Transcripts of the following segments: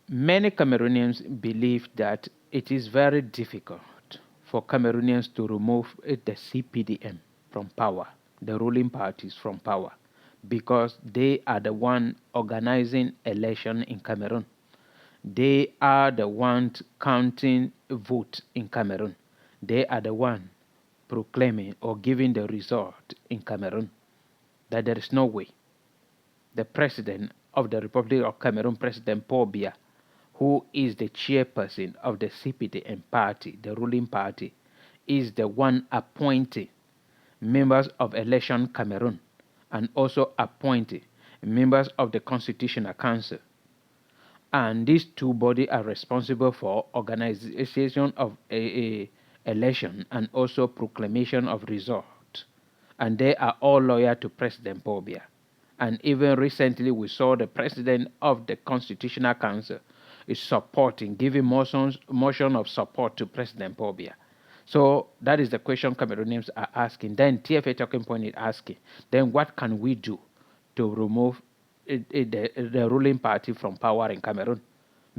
Many Cameroonians believe that it is very difficult for Cameroonians to remove the CPDM from power, the ruling parties from power, because they are the one organizing election in Cameroon. They are the ones counting votes in Cameroon. They are the one proclaiming or giving the result in Cameroon. That there is no way the president of the Republic of Cameroon, President Paul Biya, who is the chairperson of the CPDM party, the ruling party, is the one appointing members of Election Cameroon and also appointing members of the Constitutional Council. And these two bodies are responsible for organization of a election and also proclamation of result. And they are all loyal to President Paul Biya. And even recently, we saw the president of the Constitutional Council is supporting, giving motion of support to President Paul Biya. So that is the question Cameroonians are asking. Then TFA Talking Point is asking, then what can we do to remove the ruling party from power in Cameroon?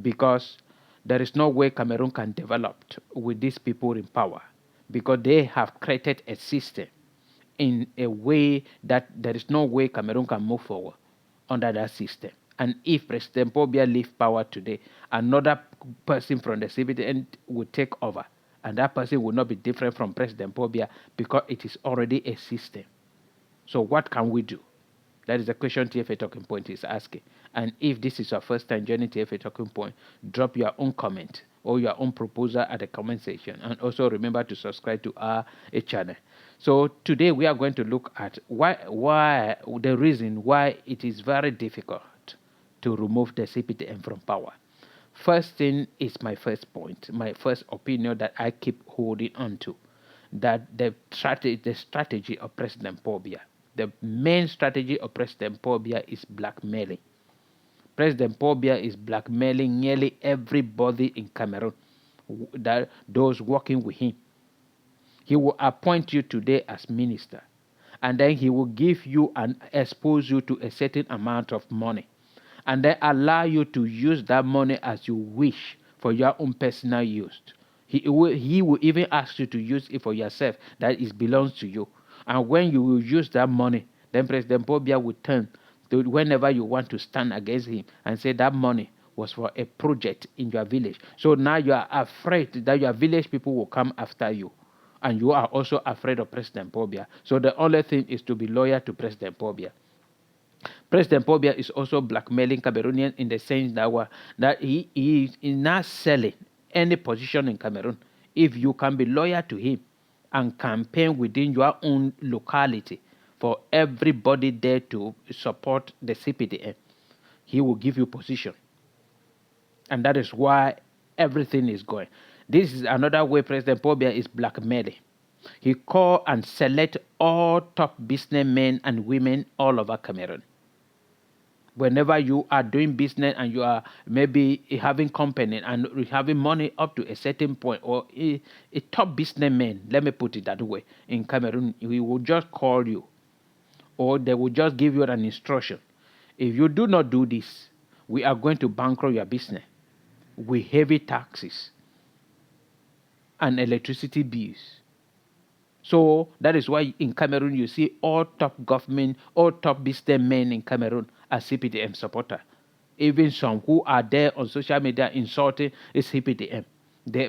Because there is no way Cameroon can develop with these people in power, because they have created a system in a way that there is no way Cameroon can move forward under that system. And if President Paul Biya leaves power today, another person from the CPDM will take over. And that person will not be different from President Paul Biya because it is already a system. So what can we do? That is the question TFA Talking Point is asking. And if this is your first time joining TFA Talking Point, drop your own comment or your own proposal at the comment section. And also remember to subscribe to our channel. So today we are going to look at why the reason why it is very difficult to remove the CPDM from power. First thing is my first point, my first opinion that I keep holding on to, that the strategy of President Paul Biya, the main strategy of President Paul Biya is blackmailing. President Paul Biya is blackmailing nearly everybody in Cameroon, that those working with him. He will appoint you today as minister, and then he will give you and expose you to a certain amount of money, and then allow you to use that money as you wish for your own personal use. He will even ask you to use it for yourself, that it belongs to you. And when you will use that money, then President Paul Biya will turn to whenever you want to stand against him and say that money was for a project in your village. So now you are afraid that your village people will come after you. And you are also afraid of President Paul Biya. So the only thing is to be loyal to President Paul Biya. President Paul Biya is also blackmailing Cameroonians in the sense that he is not selling any position in Cameroon. If you can be loyal to him and campaign within your own locality for everybody there to support the CPDM, he will give you position. And that is why everything is going. This is another way President Paul Biya is blackmailing. He call and select all top businessmen and women all over Cameroon. Whenever you are doing business and you are maybe having company and having money up to a certain point, or a top businessman, let me put it that way, in Cameroon, he will just call you, or they will just give you an instruction. If you do not do this, we are going to bankrupt your business with heavy taxes and electricity bills. So that is why in Cameroon you see all top government, all top businessmen in Cameroon are CPDM supporter. Even some who are there on social media insulting CPDM,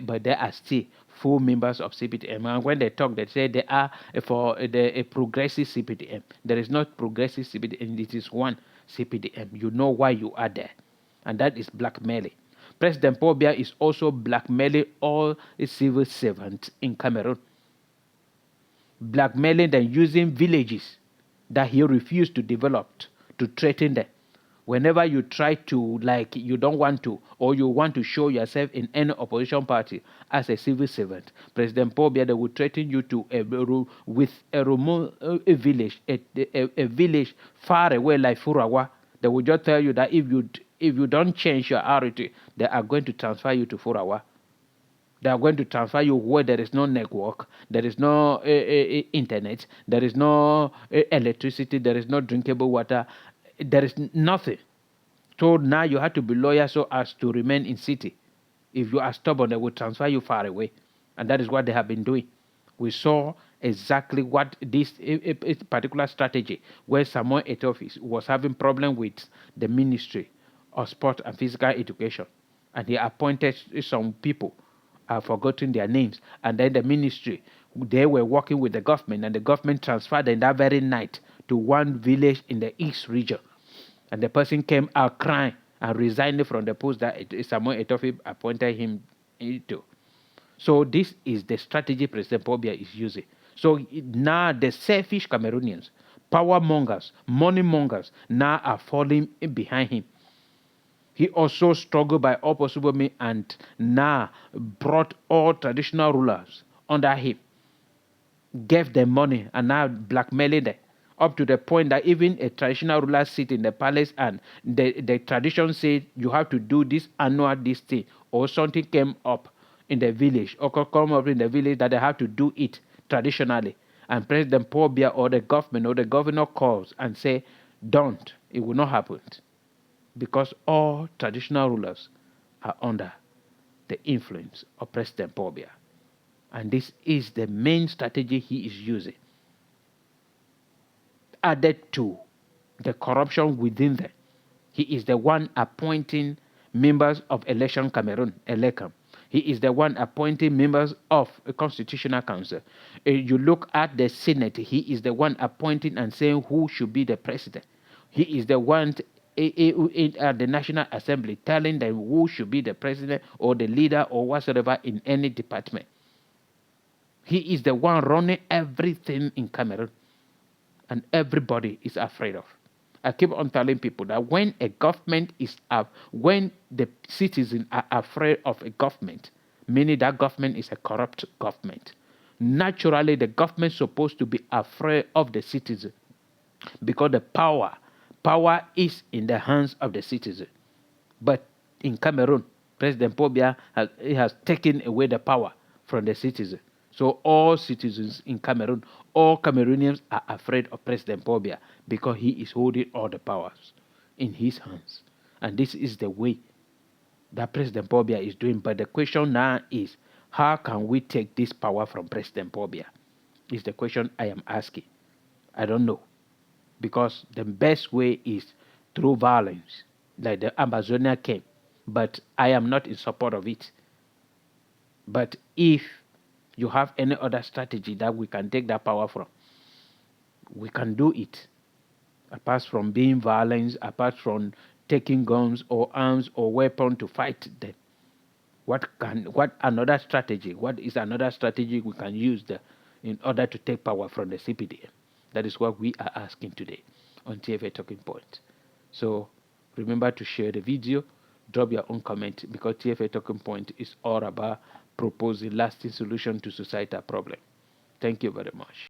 but they are still full members of CPDM. And when they talk, they say they are for a progressive CPDM. There is not progressive CPDM. It is one CPDM. You know why you are there, and that is blackmailing. President Paul Biya is also blackmailing all civil servants in Cameroon, blackmailing them using villages that he refused to develop to threaten them. Whenever you try to, like, you don't want to, or you want to show yourself in any opposition party as a civil servant, President Paul Biya will threaten you to with a remote a village, a village far away like Furawa. They will just tell you that if you don't change your attitude, they are going to transfer you to Furawa. They are going to transfer you where there is no network, there is no internet, there is no electricity, there is no drinkable water, there is nothing. So now you have to be loyal so as to remain in city. If you are stubborn, they will transfer you far away. And that is what they have been doing. We saw exactly what this particular strategy, where Samuel Eto'o was having problem with the Ministry of Sport and Physical Education. And he appointed some people, I've forgotten their names. And then the ministry, they were working with the government, and the government transferred them that very night to one village in the East region. And the person came out crying and resigned from the post that Samuel Eto'o appointed him into. So this is the strategy President Paul Biya is using. So now the selfish Cameroonians, power mongers, money mongers, now are falling behind him. He also struggled by all possible means and now brought all traditional rulers under him, gave them money, and now blackmailing them, up to the point that even a traditional ruler sit in the palace and the tradition said you have to do this annual this thing, or something came up in the village or come up in the village that they have to do it traditionally. And President Paul Biya or the government or the governor calls and say, don't, it will not happen. Because all traditional rulers are under the influence of President Paul Biya. And this is the main strategy he is using. Added to the corruption within them, he is the one appointing members of Election Cameroon, Elecam. He is the one appointing members of a constitutional council. You look at the Senate, he is the one appointing and saying who should be the president. He is the one at the National Assembly telling them who should be the president or the leader or whatsoever in any department. He is the one running everything in Cameroon, and everybody is afraid of. I keep on telling people that when a government is up, when the citizens are afraid of a government, meaning that government is a corrupt government. Naturally, the government is supposed to be afraid of the citizen because the power is in the hands of the citizen. But in Cameroon, President Paul Biya has taken away the power from the citizen. So all citizens in Cameroon, all Cameroonians are afraid of President Paul Biya because he is holding all the powers in his hands. And this is the way that President Paul Biya is doing. But the question now is, how can we take this power from President Paul Biya? Is the question I am asking. I don't know. Because the best way is through violence, like the Amazonia came. But I am not in support of it. But if you have any other strategy that we can take that power from, we can do it. Apart from being violent, apart from taking guns or arms or weapons to fight them. What another strategy? What is another strategy we can use in order to take power from the CPDM? That is what we are asking today on TFA Talking Point. So remember to share the video, drop your own comment, because TFA Talking Point is all about proposing lasting solution to societal problem. Thank you very much.